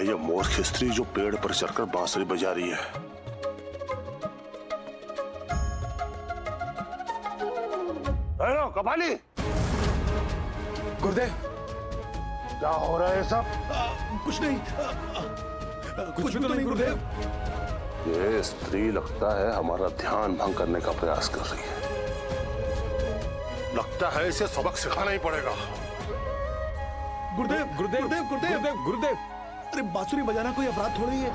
ये मूर्ख स्त्री जो पेड़ पर चढ़कर बांसुरी बजा रही है। हेलो कपाली। गुरुदेव, क्या हो रहा है सब? कुछ नहीं, कुछ भी तो नहीं गुरुदेव। ये स्त्री लगता है हमारा ध्यान भंग करने का प्रयास कर रही है। लगता है इसे सबक सिखाना ही पड़ेगा। गुरुदेव गुरुदेव गुरुदेव गुरुदेव गुरुदेव, अरे बांसुरी बजाना कोई अपराध थोड़ी है।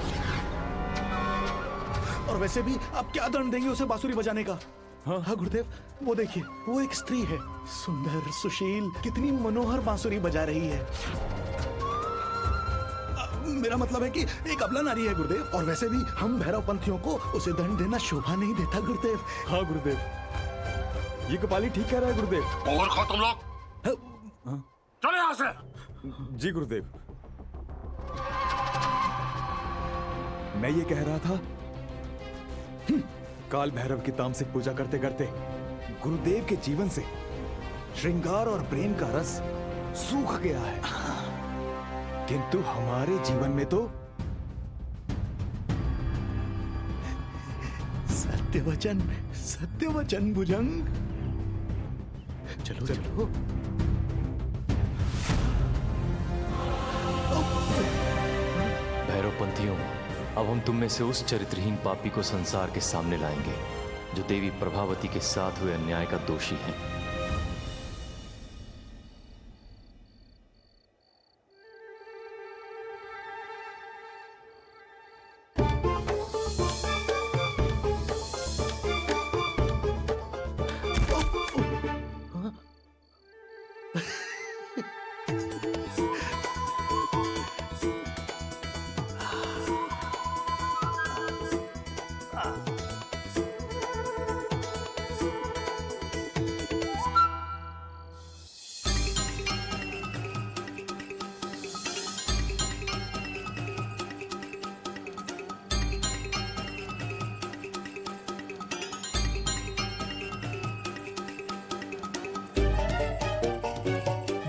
और वैसे भी आप क्या दंड देंगे उसे बांसुरी बजाने का? हाँ गुरुदेव, वो देखिए, वो एक स्त्री है, सुंदर सुशील, कितनी मनोहर बांसुरी बजा रही है। मेरा मतलब है कि एक अबला नारी है गुरुदेव, और वैसे भी हम भैरव पंथियों को उसे दंड देना शोभा नहीं देता गुरुदेव। हाँ गुरुदेव, ये कपाली ठीक कह रहा है गुरुदेव। और खो तुम लोग, चलो यहाँ से। जी गुरुदेव, मैं ये कह रहा था, काल भैरव की तामसिक पूजा करते करते गुरुदेव के जीवन से श्रृंगार और प्रेम का रस सूख गया है, किंतु हमारे जीवन में तो सत्य वचन भुजंग। चलो चलो। भैरवपंथियों, अब हम तुम में से उस चरित्रहीन पापी को संसार के सामने लाएंगे जो देवी प्रभावती के साथ हुए अन्याय का दोषी है।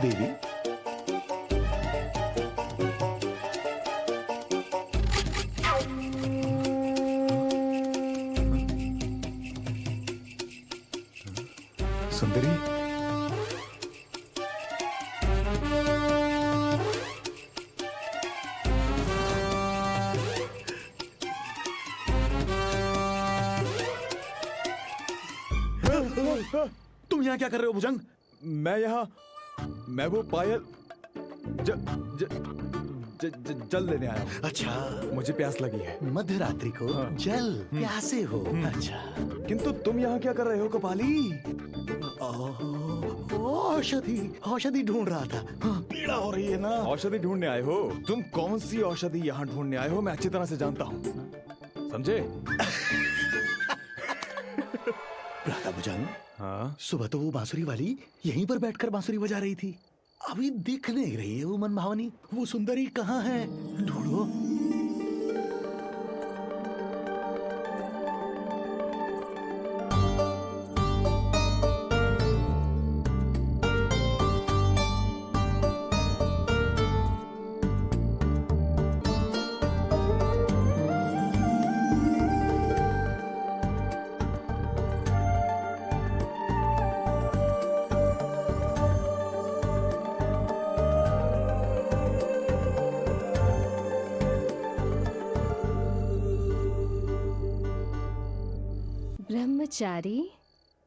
देवी, सुंदरी, तुम यहाँ क्या कर रहे हो भुजंग? मैं वो पायल जल लेने आया हूँ। अच्छा, मुझे प्यास लगी है। मध्यरात्रि को जल प्यासे हो? अच्छा, किंतु तुम यहाँ क्या कर रहे हो कपाली? औषधि ढूंढ रहा था। पीड़ा हो रही है ना? औषधि ढूंढने आए हो? तुम कौन सी औषधि यहाँ ढूंढने आए हो मैं अच्छी तरह से जानता हूँ, समझे? भुजंग, हाँ, सुबह तो वो बांसुरी वाली यहीं पर बैठकर बांसुरी बजा रही थी, अभी दिख नहीं रही है वो मनभावनी। वो सुंदरी कहाँ है? ढूंढो। ब्रह्मचारी,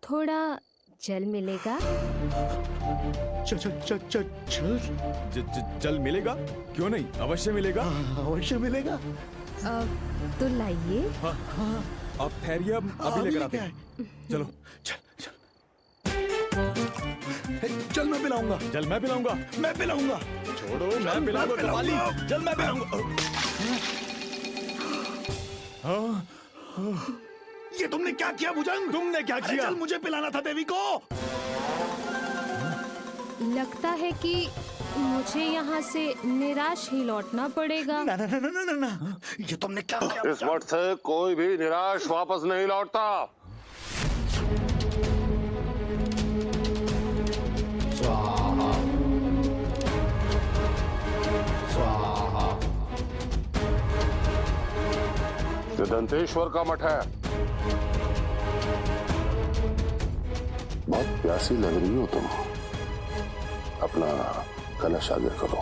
थोड़ा जल मिलेगा? जल मिलेगा? क्यों नहीं, अवश्य मिलेगा। अवश्य मिलेगा। तो लाइए। हाँ हाँ, आप ठहरिए, अभी लेकर आते हैं। चलो चल मैं पिलाऊंगा। जल मैं पिलाऊंगा। मैं पिलाऊंगा। छोड़ो, मैं पिलाऊंगा कवाली। चल मैं पिलाऊंगा। ये तुमने क्या किया भुजंग? तुमने क्या अरे किया? चल, मुझे पिलाना था देवी को। लगता है कि मुझे यहाँ से निराश ही लौटना पड़ेगा। ना ना ना ना ना ना, ये तुमने क्या किया? इस वक्त से कोई भी निराश वापस नहीं लौटता। ये दंतेश्वर का मठ है। बहुत प्यासी लग रही हो तुम। अपना कलश आगे करो।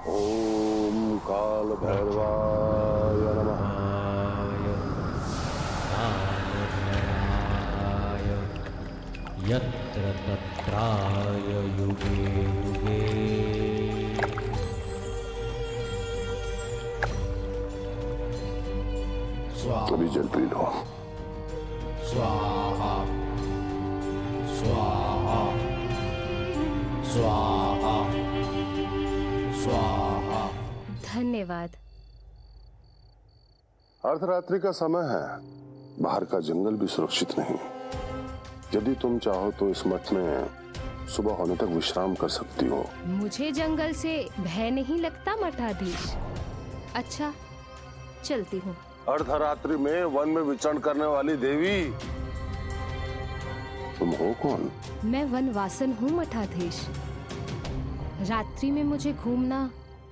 ओम काल भैरवाय नमः। यत्र तत्राय युगे युगे अभी जल पी लो। स्वाहा स्वाहा स्वाहा स्वाहा। धन्यवाद। अर्धरात्रि का समय है, बाहर का जंगल भी सुरक्षित नहीं। यदि तुम चाहो तो इस मठ में सुबह होने तक विश्राम कर सकती हो। मुझे जंगल से भय नहीं लगता मठाधीश। अच्छा, चलती हूँ। अर्धरात्रि में वन में विचरण करने वाली देवी तुम हो कौन? मैं वनवासन हूँ मठाधीश। रात्रि में मुझे घूमना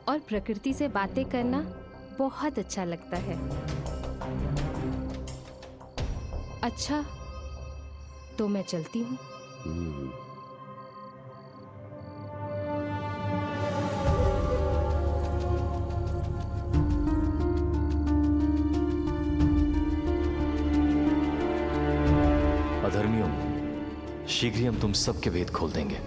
और प्रकृति से बातें करना बहुत अच्छा लगता है। अच्छा, तो मैं चलती हूँ। अधर्मियों, शीघ्र ही हम तुम सबके भेद खोल देंगे।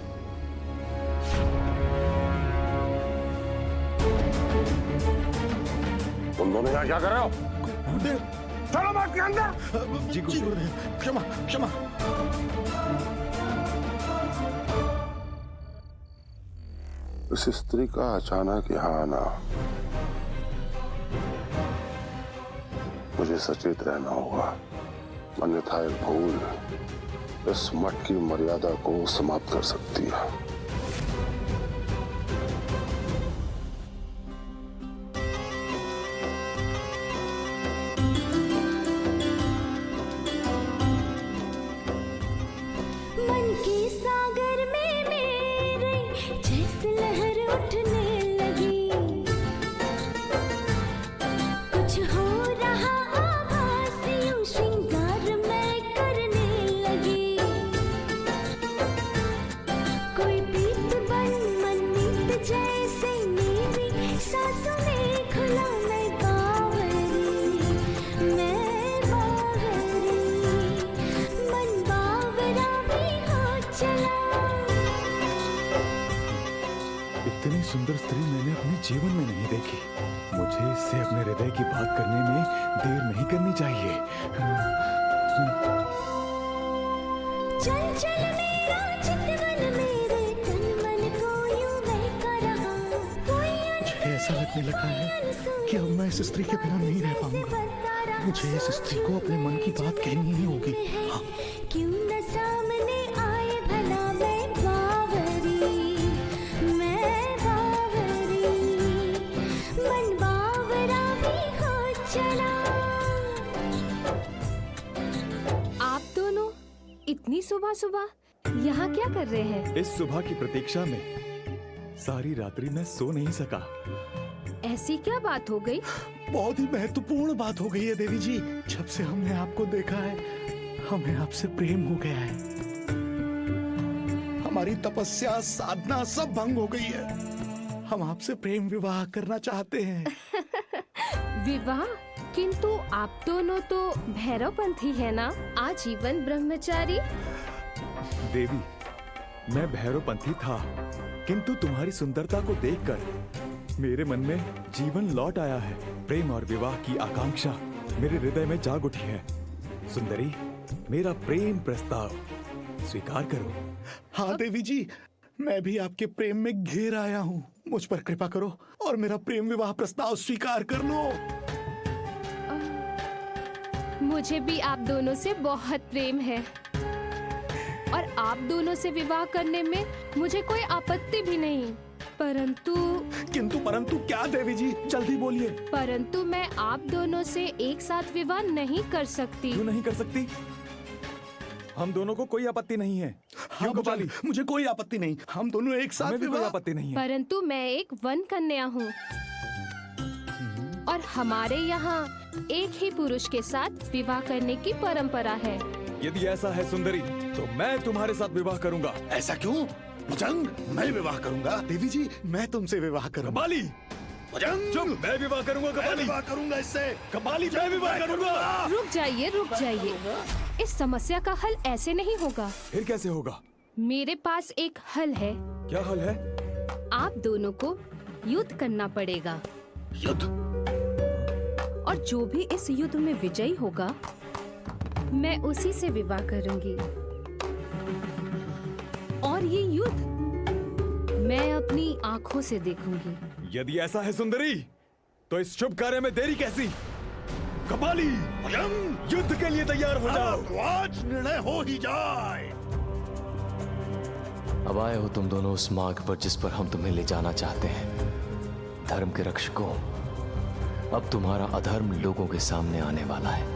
तुम दोनों यहाँ क्या कर रहे हो? गुरुदेव, चलो मठ के अंदर। जी गुरुदेव, क्षमा क्षमा। इस स्त्री का अचानक यहाँ आना, मुझे सचेत रहना होगा, अन्यथा एक भूल इस मठ की मर्यादा को समाप्त कर सकती है। मन के सागर में मेरे जैसे लहर उठने लगी। कुछ हो रहा आभास यूं श्रृंगार मैं करने लगी। कोई प्रीत बन मन मीत जैसे मेरी सांसों में खुला मैं बावरी। मैं बावरी, मन बावरा भी हो चला। इतनी सुंदर स्त्री मैंने अपने जीवन में नहीं देखी। मुझे इससे अपने हृदय की बात करने में देर नहीं करनी चाहिए। चल चल मेरा चितवन मेरे तन मन को यूं बहका रहा। कोई मुझे ऐसा लगने लगा है कि अब मैं इस स्त्री के बिना नहीं रह पाऊंगा। मुझे इस स्त्री को अपने मन की बात कहनी ही होगी। हाँ। क्यों न सामने आए भला मैं बावरी। मैं बावरी, मन बावरा भी हो चला। आप दोनों इतनी सुबह सुबह यहाँ क्या कर रहे हैं? इस सुबह की प्रतीक्षा में सारी रात्रि मैं सो नहीं सका। ऐसी क्या बात हो गई? बहुत ही महत्वपूर्ण बात हो गई है देवी जी। जब से हमने आपको देखा है, हमें आपसे प्रेम हो गया है। हमारी तपस्या साधना सब भंग हो गई है। हम आपसे प्रेम विवाह करना चाहते हैं। विवाह? किंतु आप दोनों तो भैरवपंथी है ना, आजीवन ब्रह्मचारी। देवी, मैं भैरवपंथी था, किंतु तुम्हारी सुंदरता को देखकर मेरे मन में जीवन लौट आया है। प्रेम और विवाह की आकांक्षा मेरे हृदय में जाग उठी है। सुंदरी, मेरा प्रेम प्रस्ताव स्वीकार करो। हाँ देवी जी, मैं भी आपके प्रेम में घिर आया हूँ। मुझ पर कृपा करो और मेरा प्रेम विवाह प्रस्ताव स्वीकार कर लो। मुझे भी आप दोनों से बहुत प्रेम है और आप दोनों से विवाह करने में मुझे कोई आपत्ति भी नहीं। परंतु किंतु परंतु क्या देवी जी, जल्दी बोलिए। परंतु मैं आप दोनों से एक साथ विवाह नहीं कर सकती। क्यों नहीं कर सकती? हम दोनों को कोई आपत्ति नहीं है। हाँ, कपाली? मुझे कोई आपत्ति नहीं, हम दोनों एक साथ हमें भी कोई विवाह। आपत्ति नहीं है। परंतु मैं एक वन कन्या हूँ और हमारे यहाँ एक ही पुरुष के साथ विवाह करने की परंपरा है। यदि ऐसा है सुंदरी, तो मैं तुम्हारे साथ विवाह करूंगा। ऐसा क्यों? भुजंग, मैं विवाह करूंगा। देवी जी, मैं तुमसे विवाह करूंगा। कपाली, भुजंग, चुप! मैं विवाह करूंगा। मैं कपाली, विवाह करूंगा इससे। कपाली, मैं विवाह करूंगा। रुक जाइए, रुक जाइए। इस समस्या का हल ऐसे नहीं होगा। फिर कैसे होगा? मेरे पास एक हल है। क्या हल है? आप दोनों को युद्ध करना पड़ेगा युद्ध? और जो भी इस युद्ध में विजयी होगा, मैं उसी से विवाह करूंगी। और ये युद्ध मैं अपनी आंखों से देखूंगी। यदि ऐसा है सुंदरी, तो इस शुभ कार्य में देरी कैसी? कपाली, भुजंग, युद्ध के लिए तैयार हो जाओ। तो आज निर्णय हो ही जाए। अब आए हो तुम दोनों उस मार्ग पर जिस पर हम तुम्हें ले जाना चाहते हैं। धर्म के रक्षकों, अब तुम्हारा अधर्म लोगों के सामने आने वाला है।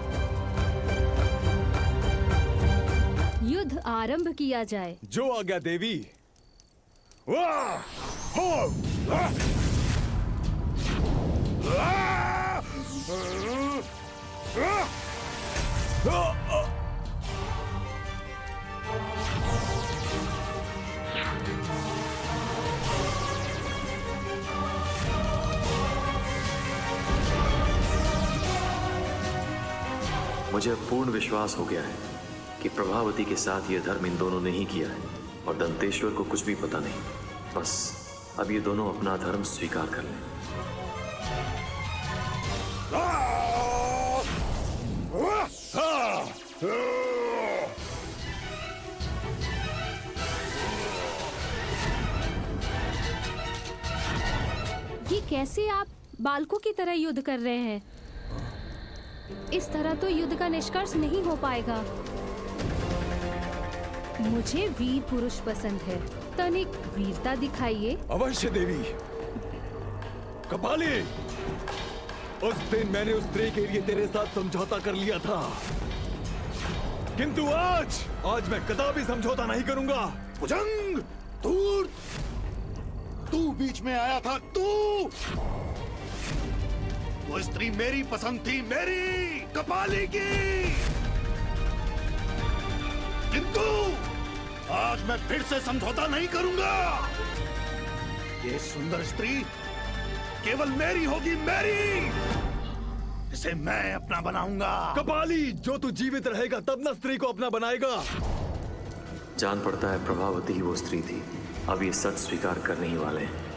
युद्ध आरंभ किया जाए। जो आज्ञा देवी। वाह! हो! मुझे अब पूर्ण विश्वास हो गया है कि प्रभावती के साथ ये धर्म इन दोनों ने ही किया है और दंतेश्वर को कुछ भी पता नहीं। बस अब ये दोनों अपना धर्म स्वीकार कर लें। ये कैसे आप बालकों की तरह युद्ध कर रहे हैं? इस तरह तो युद्ध का निष्कर्ष नहीं हो पाएगा। मुझे वीर पुरुष पसंद है। तनिक वीरता दिखाइए। अवश्य देवी। कपाली, उस दिन मैंने उस स्त्री के लिए तेरे साथ समझौता कर लिया था, किंतु आज मैं कदापि समझौता नहीं करूंगा। भुजंग, दूर! तू बीच में आया था, तू! वो स्त्री मेरी पसंद थी, मेरी, कपाली की। किंतु आज मैं फिर से समझौता नहीं करूंगा। ये सुंदर स्त्री केवल मेरी होगी, मेरी। इसे मैं अपना बनाऊंगा। कपाली, जो तू जीवित रहेगा तब न स्त्री को अपना बनाएगा। जान पड़ता है प्रभावती ही वो स्त्री थी। अब ये सच स्वीकार करने ही वाले हैं।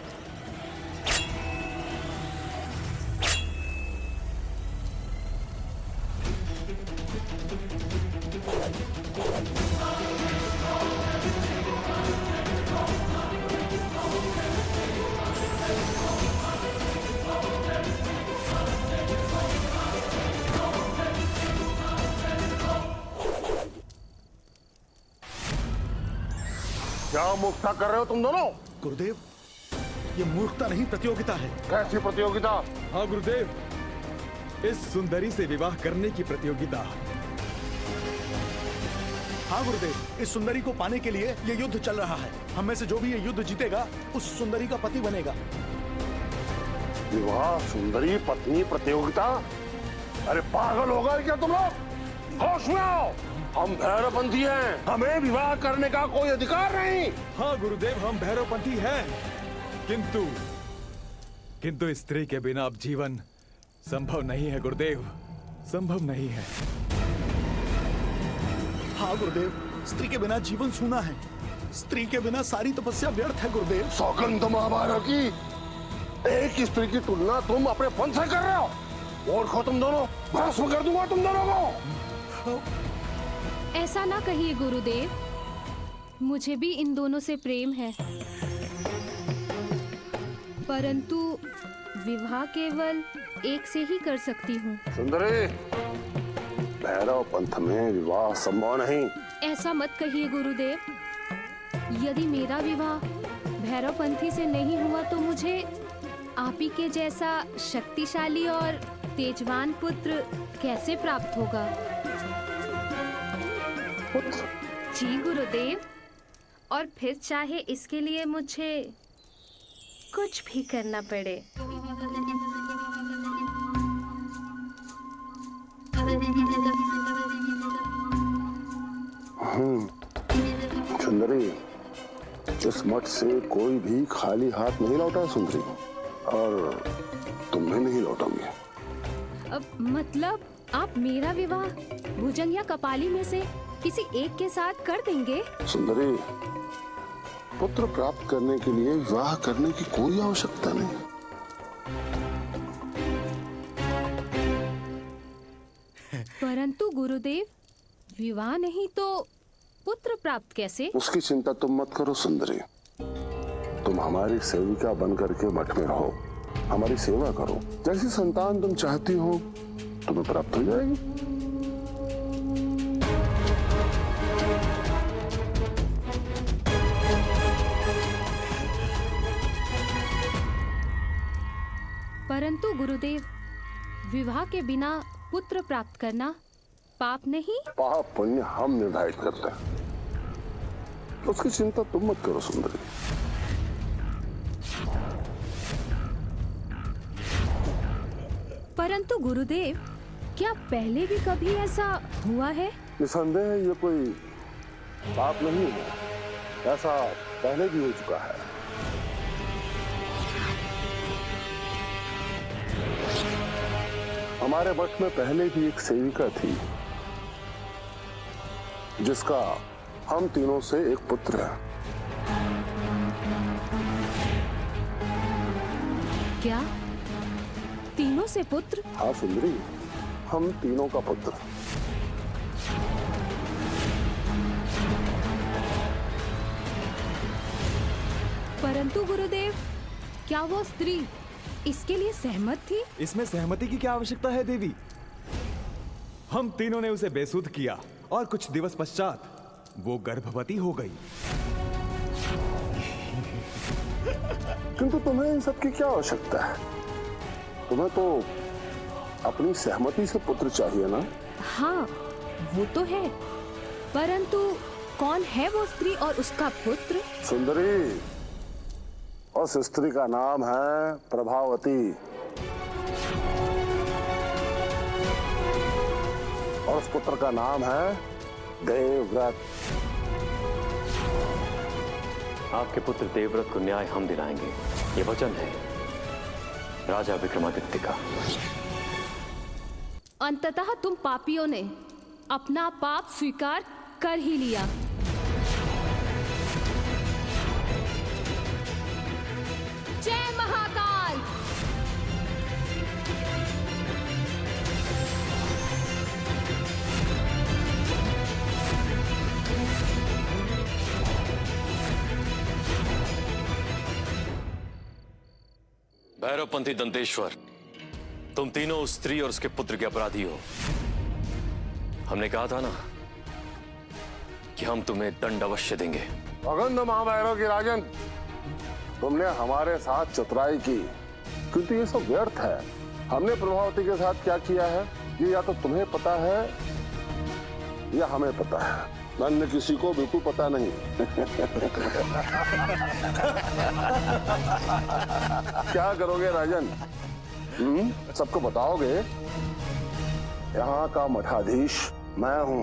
क्या मूर्खता कर रहे हो तुम दोनों? गुरुदेव, ये मूर्खता नहीं, प्रतियोगिता है। कैसी प्रतियोगिता? हाँ गुरुदेव, इस सुंदरी से विवाह करने की प्रतियोगिता। हाँ गुरुदेव, इस सुंदरी को पाने के लिए ये युद्ध चल रहा है। हम में से जो भी ये युद्ध जीतेगा, उस सुंदरी का पति बनेगा। विवाह, सुंदरी, पत्नी प्रतियोगिता? अरे पागल हो गए क्या तुम लोग? होश में आओ। हम भैरवपंथी हैं, हमें विवाह करने का कोई अधिकार नहीं। हाँ गुरुदेव, हम भैरवपंथी हैं, किंतु इस स्त्री के बिना अब जीवन संभव नहीं है गुरुदेव, संभव नहीं है। हाँ गुरुदेव, स्त्री के बिना जीवन सूना है। स्त्री के बिना सारी तपस्या व्यर्थ है गुरुदेव। सौगंध महाभारत की एक स्त्री की तुलना तुम अपने पंथ से कर रहे हो। और खो तुम दोनों, भस्म कर दूंगा तुम दोनों को। ऐसा ना कहिए गुरुदेव, मुझे भी इन दोनों से प्रेम है, परंतु विवाह केवल एक से ही कर सकती हूँ। सुंदरी, भैरव पंथ में विवाह संभव नहीं। ऐसा मत कहिए गुरुदेव, यदि मेरा विवाह भैरव पंथी से नहीं हुआ तो मुझे आप ही के जैसा शक्तिशाली और तेजवान पुत्र कैसे प्राप्त होगा? पुत्र? जी गुरुदेव, और फिर चाहे इसके लिए मुझे कुछ भी करना पड़े। सुंदरी, इस मठ से कोई भी खाली हाथ नहीं लौटा सुंदरी, और तुम भी नहीं लौटोगे। अब मतलब आप मेरा विवाह भुजंग या कपाली में से किसी एक के साथ कर देंगे? सुंदरी, पुत्र प्राप्त करने के लिए विवाह करने की कोई आवश्यकता नहीं। परंतु गुरुदेव, विवाह नहीं तो पुत्र प्राप्त कैसे? उसकी चिंता तुम मत करो सुंदरी, तुम हमारी सेविका बन करके मठ में रहो, हमारी सेवा करो, जैसी संतान तुम चाहती हो तुम्हें प्राप्त हो जाएगी। परंतु गुरुदेव, विवाह के बिना पुत्र प्राप्त करना पाप नहीं? पाप पुण्य हम निर्धारित करते हैं, उसकी चिंता तुम मत करो सुंदरी। परंतु गुरुदेव, क्या पहले भी कभी ऐसा हुआ है? निसंदेह ये कोई पाप नहीं है, ऐसा पहले भी हो चुका है। हमारे मठ में पहले भी एक सेविका थी जिसका हम तीनों से एक पुत्र है। क्या तीनों से पुत्र? हाँ सुंदरी, हम तीनों का पुत्र। परंतु गुरुदेव, क्या वो स्त्री इसके लिए सहमत थी? इसमें सहमति की क्या आवश्यकता है देवी? हम तीनों ने उसे बेसुध किया और कुछ दिवस पश्चात वो गर्भवती हो गई। किंतु तुम्हें इन सब की क्या आवश्यकता है? तुम्हें तो अपनी सहमति से पुत्र चाहिए ना? हाँ, वो तो है, परंतु कौन है वो स्त्री और उसका पुत्र? सुंदरी, उस स्त्री का नाम है प्रभावती, और उस पुत्र का नाम है देवव्रत। आपके पुत्र देवव्रत को न्याय हम दिलाएंगे, ये वचन है राजा विक्रमादित्य का। अंततः तुम पापियों ने अपना पाप स्वीकार कर ही लिया। जय महाकाल। भैरवपंथी दंतेश्वर, तुम तीनों उस स्त्री और उसके पुत्र के अपराधी हो। हमने कहा था ना कि हम तुम्हें दंड अवश्य देंगे। अगंध महाभैरव की राजन, तुमने हमारे साथ चतुराई की, किंतु ये सब व्यर्थ है। हमने प्रभावती के साथ क्या किया है ये या तो तुम्हें पता है या हमें पता है, अन्य किसी को बिल्कुल पता नहीं। क्या करोगे राजन? सबको बताओगे? यहाँ का मठाधीश मैं हूं,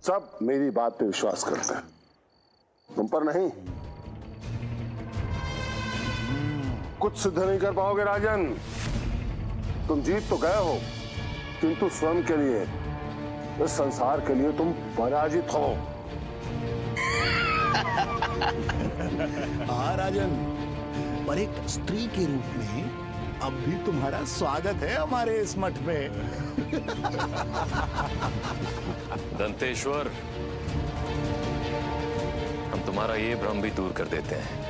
सब मेरी बात पे विश्वास करते हैं, तुम पर नहीं। कुछ सिद्ध नहीं कर पाओगे राजन। तुम जीत तो गए हो, किंतु स्वयं के लिए, इस संसार के लिए तुम पराजित हो। हाँ राजन, पर एक स्त्री के रूप में अब भी तुम्हारा स्वागत है हमारे इस मठ में। दंतेश्वर, हम तुम्हारा ये भ्रम भी दूर कर देते हैं।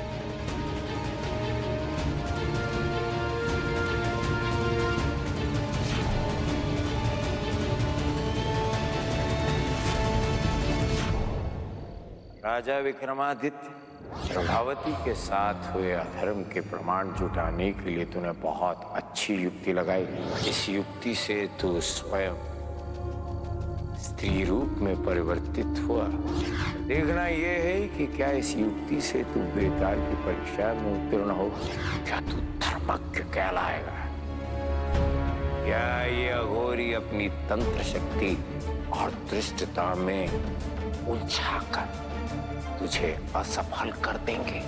राजा विक्रमादित्य, प्रभावती के साथ हुए अधर्म के प्रमाण जुटाने के लिए तूने बहुत अच्छी युक्ति लगाई। इस युक्ति से तू स्वयं स्त्री रूप में परिवर्तित हुआ। देखना यह है कि क्या इस युक्ति से तू बेताल की परीक्षा में उत्तीर्ण हो, क्या तू धर्मज्ञ कहलाएगा, क्या ये अघोरी अपनी तंत्र शक्ति और दृष्टता में उलझाकर तुझे असफल कर देंगे।